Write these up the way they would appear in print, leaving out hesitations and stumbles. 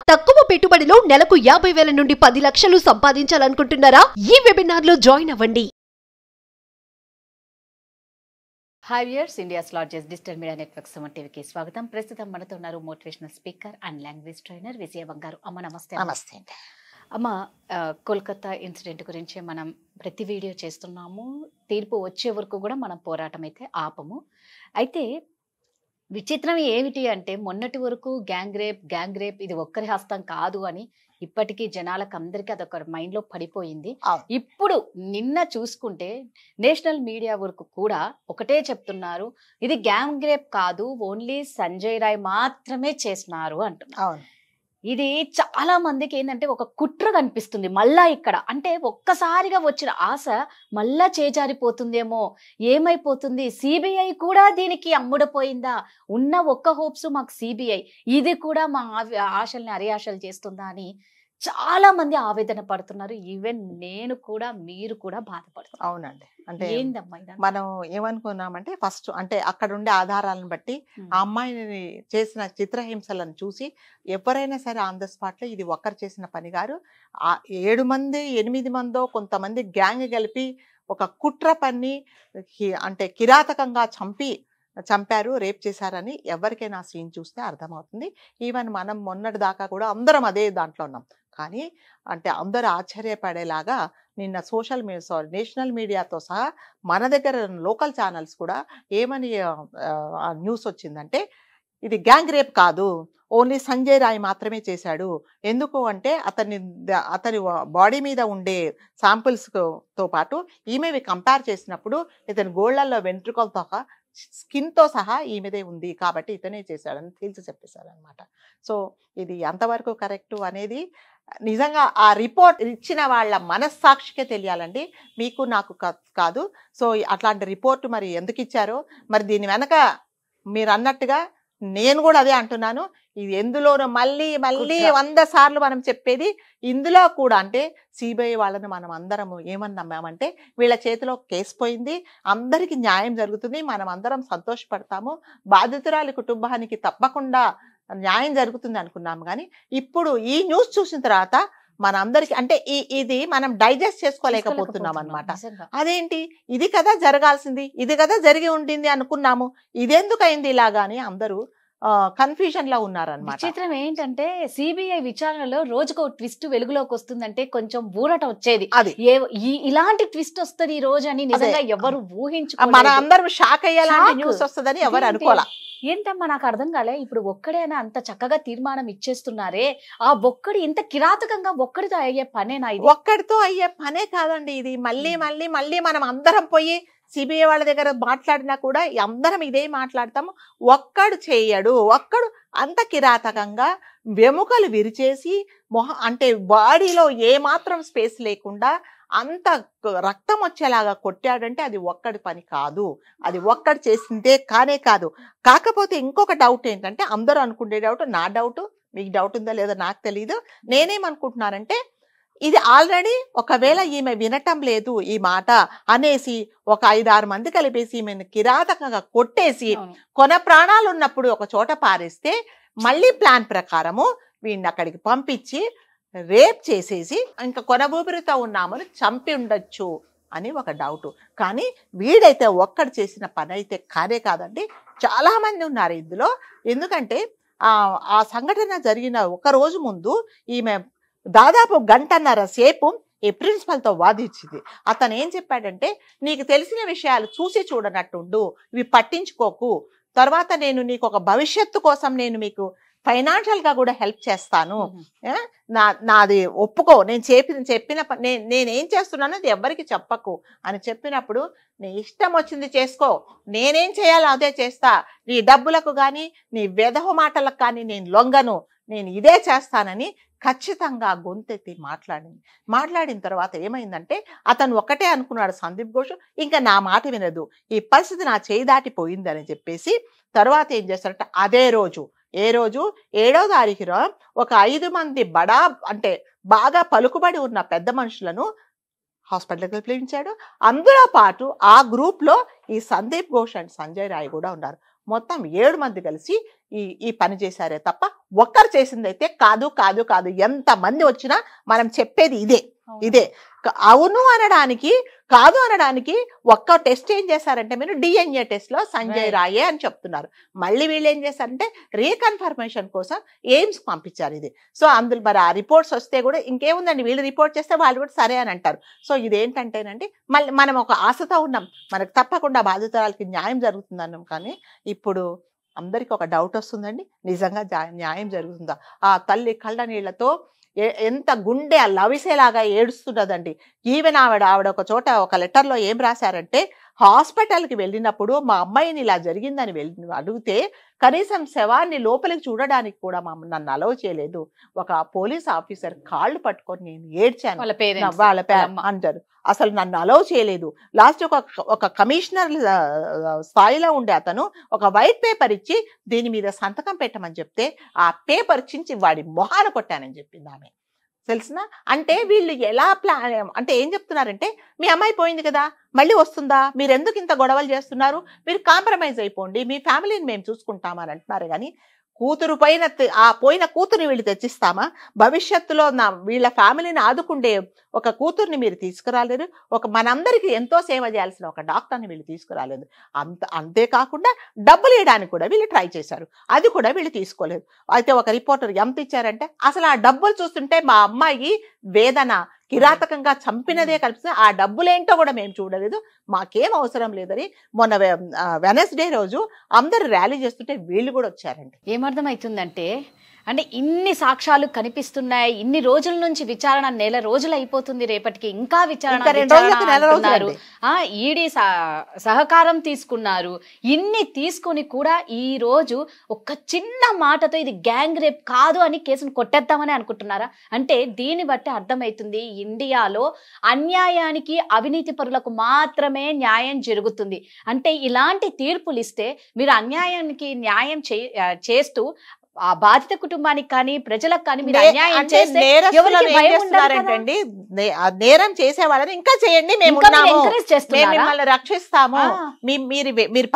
తక్కువ పెట్టుబడిలో నెలకు 50,000 నుండి 10 లక్షలు సంపాదించాలనుకుంటున్నారా? ఈ వెబినార్ లో జాయిన్ అవ్వండి. Hi viewers, India's largest digital media network Suman టీవీకి స్వాగతం. ప్రస్తుతం మనతో ఉన్నారు motivational speaker and language trainer Vijaya Bangaru. అమ్మ నమస్తే. నమస్తే అండి. అమ్మ, కోల్కతా ఇన్సిడెంట్ గురించి మనం ప్రతి వీడియో చేస్తున్నాము. తీర్పు వచ్చే వరకు కూడా మనం పోరాటం అయితే ఆపము. అయితే విచిత్రం ఏమిటి అంటే, మొన్నటి వరకు గ్యాంగ్ రేప్ ఇది ఒక్కరి హస్తం కాదు అని ఇప్పటికీ జనాలకు అందరికీ అదొక మైండ్లో పడిపోయింది. ఇప్పుడు నిన్న చూసుకుంటే నేషనల్ మీడియా వరకు కూడా ఒకటే చెప్తున్నారు, ఇది గ్యాంగ్ రేప్ కాదు, ఓన్లీ సంజయ్ రాయ్ మాత్రమే చేస్తున్నారు అంటున్నారు. ఇది చాలా మందికి ఏంటంటే ఒక కుట్ర కనిపిస్తుంది మళ్ళా ఇక్కడ. అంటే ఒక్కసారిగా వచ్చిన ఆశ మళ్ళా చేజారిపోతుందేమో, ఏమైపోతుంది, సిబిఐ కూడా దీనికి అమ్ముడుపోయిందా, ఉన్న ఒక్క హోప్స్ మాకు సిబిఐ, ఇది కూడా మా ఆశల్ని అరియాశలు చేస్తుందా అని చాలా మంది ఆవేదన పడుతున్నారు. ఈవెన్ నేను కూడా, మీరు కూడా బాధపడుతున్నారు. అవునండి. అంటే ఏందమ్మా మనం ఏమనుకున్నామంటే, ఫస్ట్ అంటే అక్కడ ఉండే ఆధారాలను బట్టి ఆ అమ్మాయిని చేసిన చిత్రహింసలను చూసి ఎవరైనా సరే ఆన్ ద స్పాట్ లో ఇది ఒక్కరు చేసిన పని గారు, 7 మంది 8 మందో కొంతమంది గ్యాంగ్ కలిపి ఒక కుట్ర పన్ని అంటే కిరాతకంగా చంపారు, రేప్ చేశారని ఎవరికైనా సీన్ చూస్తే అర్థమవుతుంది. ఈవెన్ మనం మొన్నటి దాకా కూడా అందరం అదే దాంట్లో ఉన్నాం. కానీ అంటే అందరూ ఆశ్చర్యపడేలాగా నిన్న నేషనల్ మీడియాతో సహా మన దగ్గర లోకల్ ఛానల్స్ కూడా ఏమని న్యూస్ వచ్చిందంటే, ఇది గ్యాంగ్ రేప్ కాదు, ఓన్లీ సంజయ్ రాయ్ మాత్రమే చేశాడు. ఎందుకు అంటే అతని బాడీ మీద ఉండే శాంపుల్స్తో పాటు ఈమెవి కంపేర్ చేసినప్పుడు ఇతని గోళ్లలో వెంట్రుకలతో స్కిన్తో సహా ఈమెదే ఉంది, కాబట్టి ఇతనే చేశాడని తేల్చి చెప్పేశారు అనమాట. సో ఇది ఎంతవరకు కరెక్టు అనేది నిజంగా ఆ రిపోర్ట్ ఇచ్చిన వాళ్ళ మనస్సాక్షికే తెలియాలండి, మీకు నాకు కాదు. సో అట్లాంటి రిపోర్టు మరి ఎందుకు ఇచ్చారో, మరి దీని వెనక మీరు అన్నట్టుగా నేను కూడా అదే అంటున్నాను, ఇది ఎందులోనూ మళ్ళీ 100 సార్లు మనం చెప్పేది ఇందులో కూడా. అంటే సిబిఐ వాళ్ళని మనం అందరం ఏమని నమ్మామంటే, వీళ్ళ చేతిలో కేసు పోయింది, అందరికీ న్యాయం జరుగుతుంది, మనం అందరం సంతోషపడతాము, బాధితురాలి కుటుంబానికి తప్పకుండా న్యాయం జరుగుతుంది అనుకున్నాము. కానీ ఇప్పుడు ఈ న్యూస్ చూసిన తర్వాత మనందరికి అంటే ఇది మనం డైజెస్ట్ చేసుకోలేకపోతున్నాం అనమాట. అదేంటి, ఇది కదా జరగాల్సింది, ఇది కదా జరిగి ఉండింది అనుకున్నాము, ఇదెందుకు అయింది ఇలాగా అని అందరూ కన్ఫ్యూజన్ లో ఉన్నారన్నమాట. చిత్రం ఏంటంటే, సిబిఐ విచారణలో రోజుకో ట్విస్ట్ వెలుగులోకి వస్తుందంటే కొంచెం ఊరట వచ్చేది, అది ఇలాంటి ట్విస్ట్ వస్తుంది ఈ రోజు అని నిజంగా ఎవరు ఊహించుకో, మన అందరం షాక్ అయ్యేలాంటి న్యూస్ వస్తుందని ఎవరు అనుకోలే. ఏంటమ్మా నాకు అర్థం కాలే, ఇప్పుడు ఒక్కడైనా అంత చక్కగా తీర్మానం ఇచ్చేస్తున్నారే, ఆ ఒక్కడి ఇంత కిరాతకంగా ఒక్కడితో అయ్యే పనేనా? ఇది ఒక్కడితో అయ్యే పనే కాదండి. ఇది మళ్ళీ మనం అందరం పోయి సిబిఐ వాళ్ళ దగ్గర మాట్లాడినా కూడా అందరం ఇదే మాట్లాడతాము, ఒక్కడు చేయడు, ఒక్కడు అంత కిరాతకంగా వెముకలు విరిచేసి అంటే బాడీలో ఏమాత్రం స్పేస్ లేకుండా అంత రక్తం వచ్చేలాగా కొట్టాడంటే అది ఒక్కడి పని కాదు, అది ఒక్కడు చేసిందే కానే కాదు. కాకపోతే ఇంకొక డౌట్ ఏంటంటే, అందరూ అనుకునే డౌట్, నా డౌట్, మీకు డౌట్ ఉందా లేదో నాకు తెలియదు, నేనేమనుకుంటున్నానంటే, ఇది ఆల్రెడీ ఒకవేళ ఈమె వినటం లేదు ఈ మాట అనేసి ఒక 5-6 మంది కలిపేసి ఈమెను కిరాతకంగా కొట్టేసి కొన ప్రాణాలు ఉన్నప్పుడు ఒక చోట పారేస్తే, మళ్ళీ ప్లాన్ ప్రకారము వీడిని అక్కడికి పంపించి రేప్ చేసేసి ఇంకా కొనబూపిరితో ఉన్నామని చంపి ఉండొచ్చు అని ఒక డౌట్. కానీ వీడైతే ఒక్కడు చేసిన పని అయితే కానే కాదండి, చాలా మంది ఉన్నారు ఇందులో. ఎందుకంటే ఆ సంఘటన జరిగిన ఒక రోజు ముందు ఈమె దాదాపు 1.5 గంటల సేపు ఈ ప్రిన్సిపల్తో వాదించింది. అతను ఏం చెప్పాడంటే, నీకు తెలిసిన విషయాలు చూసి చూడనట్టుండు, ఇవి పట్టించుకోకు, తర్వాత నేను నీకు ఒక భవిష్యత్తు కోసం నేను మీకు ఫైనాన్షియల్గా కూడా హెల్ప్ చేస్తాను, నాది ఒప్పుకో, నేను చెప్పిన నేనేం చేస్తున్నానో అది ఎవరికి చెప్పకు అని చెప్పినప్పుడు, నీ ఇష్టం వచ్చింది చేసుకో, నేనేం చేయాలో అదే చేస్తా, నీ డబ్బులకు కానీ నీ వెధవ మాటలకు కానీ నేను లొంగను, నేను ఇదే చేస్తానని ఖచ్చితంగా గొంతెత్తి మాట్లాడిన తర్వాత ఏమైందంటే, అతను ఒక్కటే అనుకున్నాడు సందీప్ ఘోష్, ఇంకా నా మాట వినదు, ఈ పరిస్థితి నా చేయి దాటిపోయిందని చెప్పేసి తర్వాత ఏం చేస్తారంటే, అదే రోజు 7వ తారీఖున ఒక 5 మంది అంటే బాగా పలుకుబడి ఉన్న పెద్ద మనుషులను హాస్పిటల్కి పిలిపించాడు. అందులో పాటు ఆ గ్రూప్లో ఈ సందీప్ ఘోష్ అండ్ సంజయ్ రాయ్ కూడా ఉన్నారు. మొత్తం 7 మంది కలిసి ఈ పని చేశారే తప్ప ఒక్కరు చేసింది అయితే కాదు కాదు కాదు. ఎంత మంది వచ్చినా మనం చెప్పేది ఇదే. అవును అనడానికి కాదు అనడానికి ఒక్క టెస్ట్ ఏం చేశారంటే మీరు DNA టెస్ట్ లో సంజయ్ రాయే అని చెప్తున్నారు. మళ్ళీ వీళ్ళు ఏం చేశారంటే రీకన్ఫర్మేషన్ కోసం ఎయిమ్స్ పంపించారు ఇది. సో అందులో మరి ఆ రిపోర్ట్స్ వస్తే కూడా ఇంకేముందండి, వీళ్ళు రిపోర్ట్ చేస్తే వాళ్ళు కూడా సరే అని అంటారు. సో ఇదేంటంటేనండి మళ్ళీ మనం ఒక ఆశతో ఉన్నాం, మనకు తప్పకుండా బాధితురాలకి న్యాయం జరుగుతుందన్నాం. కానీ ఇప్పుడు అందరికి ఒక డౌట్ వస్తుందండి, నిజంగా న్యాయం జరుగుతుందా? ఆ తల్లి కళ్ళ నీళ్లతో ఎంత గుండె లవిసేలాగా ఏడుస్తున్నదండి. ఈవెన్ ఆవిడ ఒక చోట ఒక లెటర్లో ఏం రాశారంటే, హాస్పిటల్కి వెళ్ళినప్పుడు మా అమ్మాయిని ఇలా జరిగిందని అడిగితే కనీసం శవాన్ని లోపలికి చూడడానికి కూడా నన్ను అలౌ చేయలేదు. ఒక పోలీస్ ఆఫీసర్ కాళ్ళు పట్టుకొని నేను ఏడ్చాను, వాళ్ళ అంటారు, అసలు నన్ను అలౌ చేయలేదు. లాస్ట్ ఒక కమిషనర్ స్థాయిలో ఉండే అతను ఒక వైట్ పేపర్ ఇచ్చి దీని మీద సంతకం పెట్టమని చెప్తే ఆ పేపర్ చించి వాడి మొహాన కొట్టానని చెప్పింది ఆమె. తెలిసిన అంటే వీళ్ళు ఎలా అంటే ఏం చెప్తున్నారంటే, మీ అమ్మాయి పోయింది కదా మళ్ళీ వస్తుందా, మీరు ఎందుకు ఇంత గొడవలు చేస్తున్నారు, మీరు కాంప్రమైజ్ అయిపోండి, మీ ఫ్యామిలీని మేము చూసుకుంటామని అంటున్నారు. కానీ కూతురు పోయిన కూతురుని వీళ్ళు తెచ్చిస్తామా? భవిష్యత్తులో వీళ్ళ ఫ్యామిలీని ఆదుకుండే ఒక కూతుర్ని మీరు తీసుకురాలేరు. మనందరికీ ఎంతో సేవ చేయాల్సిన ఒక డాక్టర్ని వీళ్ళు తీసుకురాలేదు. అంతేకాకుండా డబ్బులు ఇవ్వడానికి కూడా వీళ్ళు ట్రై చేశారు, అది కూడా వీళ్ళు తీసుకోలేదు. అయితే ఒక రిపోర్టర్ ఎంత ఇచ్చారంటే, అసలు ఆ డబ్బులు చూస్తుంటే మా అమ్మాయి వేదన కిరాతకంగా చంపినదే కల్పిస్తే ఆ డబ్బులేంటో కూడా మేము చూడలేదు, మాకేం అవసరం లేదని మొన్న వెనస్డే రోజు అందరు ర్యాలీ చేస్తుంటే వీళ్ళు కూడా వచ్చారండి. ఏమర్థమవుతుందంటే, అంటే ఇన్ని సాక్ష్యాలు కనిపిస్తున్నాయి, ఇన్ని రోజుల నుంచి విచారణ, నెల రోజులు అయిపోతుంది, రేపటికి ఇంకా విచారణ ఈడీ సహకారం తీసుకున్నారు. ఇన్ని తీసుకుని కూడా ఈ రోజు ఒక చిన్న మాటతో ఇది గ్యాంగ్ రేప్ కాదు అని కేసును కొట్టేద్దామని అనుకుంటున్నారా? అంటే దీన్ని బట్టి అర్థమవుతుంది, ఇండియాలో అన్యాయానికి అవినీతి పరులకు మాత్రమే న్యాయం జరుగుతుంది. అంటే ఇలాంటి తీర్పులు ఇస్తే మీరు అన్యాయానికి న్యాయం చేస్తూ ఆ బాధిత కుటుంబానికి కానీ ప్రజలకు కానీ మీరు అన్యాయం చేస్తే నేరం చేసే వాళ్ళని ఇంకా చేయండి, మేము మిమ్మల్ని రక్షిస్తాము, మీరు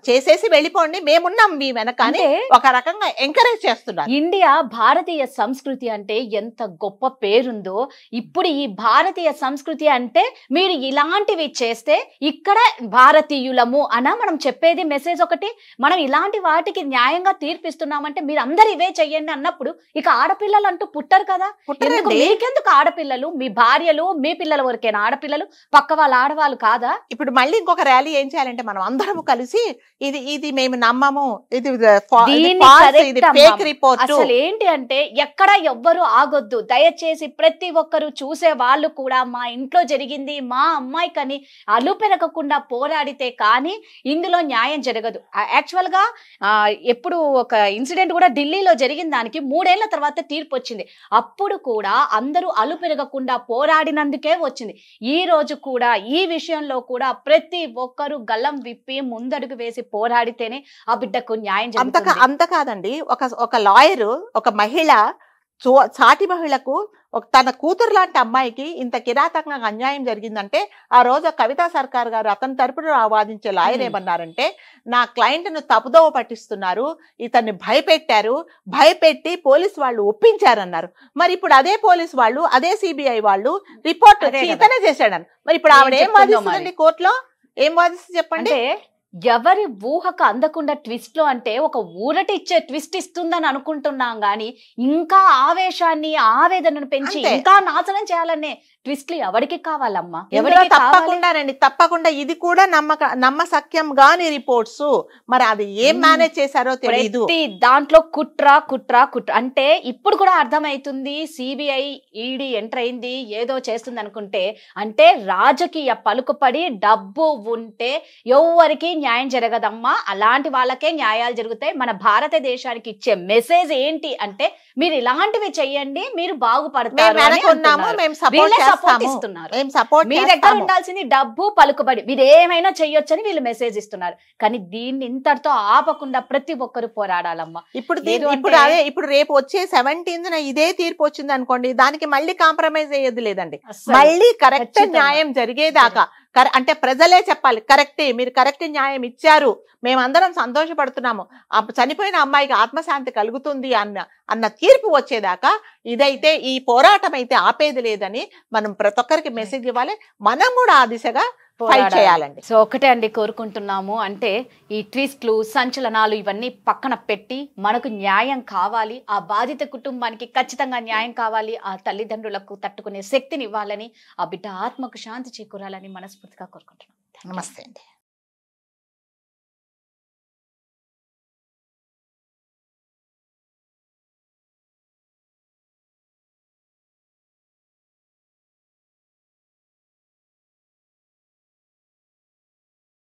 చేసేసి వెళ్ళిపోండి, మేమున్నాం మీ వెనక అని ఒక రకంగా ఎంకరేజ్ చేస్తున్నారు. ఇండియా భారతీయ సంస్కృతి అంటే ఎంత గొప్ప పేరుందో, ఇప్పుడు ఈ భారతీయ సంస్కృతి అంటే మీరు ఇలాంటివి చేస్తే ఇక్కడ భారతీయులము అన మనం చెప్పేది మెసేజ్ ఒకటి. మనం ఇలాంటి వాటికి న్యాయంగా తీర్పిస్తున్నామంటే మీరు అందరు ఇవే చెయ్యండి అన్నప్పుడు ఇక ఆడపిల్లలు అంటూ పుట్టరు కదా. మీకెందుకు ఆడపిల్లలు? మీ భార్యలు, మీ పిల్లల వరకేనా ఆడపిల్లలు? పక్క వాళ్ళ ఆడవాళ్ళు కాదా? ఇప్పుడు మళ్ళీ ఇంకొక ర్యాలీ ఏం చేయాలంటే, మనం అందరం కలిసి ఇది మేము నమ్మము, ఇది ఫేక్ రిపోర్ట్. అసలు ఏంటి అంటే, ఎక్కడ ఎవ్వరు ఆగొద్దు దయచేసి. ప్రతి ఒక్కరు చూసే వాళ్ళు కూడా మా ఇంట్లో జరిగింది, మా అమ్మాయికని అలు పెరగకుండా పోరాడితే కానీ ఇందులో న్యాయం జరగదు. యాక్చువల్ గా ఎప్పుడు ఒక ఇన్సిడెంట్ కూడా ఢిల్లీలో జరిగిన దానికి 3 ఏళ్ల తర్వాత తీర్పు వచ్చింది. అప్పుడు కూడా అందరూ అలు పెరగకుండా పోరాడినందుకే వచ్చింది. ఈ రోజు కూడా ఈ విషయంలో కూడా ప్రతి ఒక్కరు గల్లం విప్పి ముందడుగు వేసి పోరాడితేనే ఆ బిడ్డకు న్యాయం జరుగుతుంది. అంత కాదండి, ఒక లాయరు ఒక మహిళ సాటి మహిళకు తన కూతురు లాంటి అమ్మాయికి ఇంత కిరాతకంగా అన్యాయం జరిగిందంటే, ఆ రోజు కవితా సర్కార్ గారు అతని తరపున వాదించే లాయర్ ఏమన్నారంటే, నా క్లయింట్ ను తప్పుదోవ పట్టిస్తున్నారు, ఇతన్ని భయపెట్టి పోలీసు వాళ్ళు ఒప్పించారన్నారు. మరి ఇప్పుడు అదే పోలీసు వాళ్ళు, అదే సిబిఐ వాళ్ళు రిపోర్ట్ ఇతనే చేశాడని, మరి ఇప్పుడు ఆవిడ ఏం వాదిస్తుందండి కోర్టులో? ఏం వాదిస్తుంది చెప్పండి? ఎవరి ఊహకు అందకుండా ట్విస్ట్ లో అంటే ఒక ఊరటి ఇచ్చే ట్విస్ట్ ఇస్తుందని అనుకుంటున్నాం గానీ, ఇంకా ఆవేశాన్ని ఆవేదనను పెంచి ఇంకా నాశనం చేయాలనే ట్విస్ట్లు ఎవరికి కావాలమ్మా? ఎవరికి తప్పకుండా ఇది కూడా నమ్మసక్యం గాని రిపోర్ట్స్, మరి అది ఏం మేనేజ్ చేశారో తెలియదు. దాంట్లో కుట్ర అంటే ఇప్పుడు కూడా అర్థమవుతుంది. సిబిఐ ఈడీ ఎంటర్ అయింది, ఏదో చేస్తుంది అనుకుంటే, అంటే రాజకీయ పలుకుపడి డబ్బు ఉంటే ఎవరికి న్యాయం జరగదమ్మా, అలాంటి వాళ్ళకే న్యాయాలు జరుగుతాయి. మన భారతదేశానికి ఇచ్చే మెసేజ్ ఏంటి అంటే, మీరు ఇలాంటివి చెయ్యండి, మీరు బాగుపడతారు, మీ దగ్గర ఉండాల్సింది డబ్బు పలుకుబడి, మీరు ఏమైనా చెయ్యొచ్చని వీళ్ళు మెసేజ్ ఇస్తున్నారు. కానీ దీన్ని ఇంతటితో ఆపకుండా ప్రతి ఒక్కరు పోరాడాలమ్మా. ఇప్పుడు రేపు వచ్చే 17న ఇదే తీర్పు వచ్చింది అనుకోండి, దానికి మళ్ళీ కాంప్రమైజ్ అయ్యేది లేదండి. మళ్ళీ కరెక్ట్ న్యాయం జరిగేదాకా అంటే ప్రజలే చెప్పాలి కరెక్టే, మీరు కరెక్ట్ న్యాయం ఇచ్చారు, మేమందరం సంతోషపడుతున్నాము, ఆ చనిపోయిన అమ్మాయికి ఆత్మశాంతి కలుగుతుంది అన్న తీర్పు వచ్చేదాకా ఇదైతే ఈ పోరాటం అయితే ఆపేది లేదని మనం ప్రతి ఒక్కరికి మెసేజ్ ఇవ్వాలి. మనం కూడా ఆ దిశగా ఫైట్ చేయాలండి. సో ఒకటే అండి కోరుకుంటున్నాము, అంటే ఈ ట్విస్ట్లు సంచలనాలు ఇవన్నీ పక్కన పెట్టి మనకు న్యాయం కావాలి, ఆ బాధిత కుటుంబానికి ఖచ్చితంగా న్యాయం కావాలి, ఆ తల్లిదండ్రులకు తట్టుకునే శక్తిని ఇవ్వాలని, ఆ బిడ్డ ఆత్మకు శాంతి చేకూరాలని మనస్ఫూర్తిగా కోరుకుంటున్నాం. నమస్తే అండి.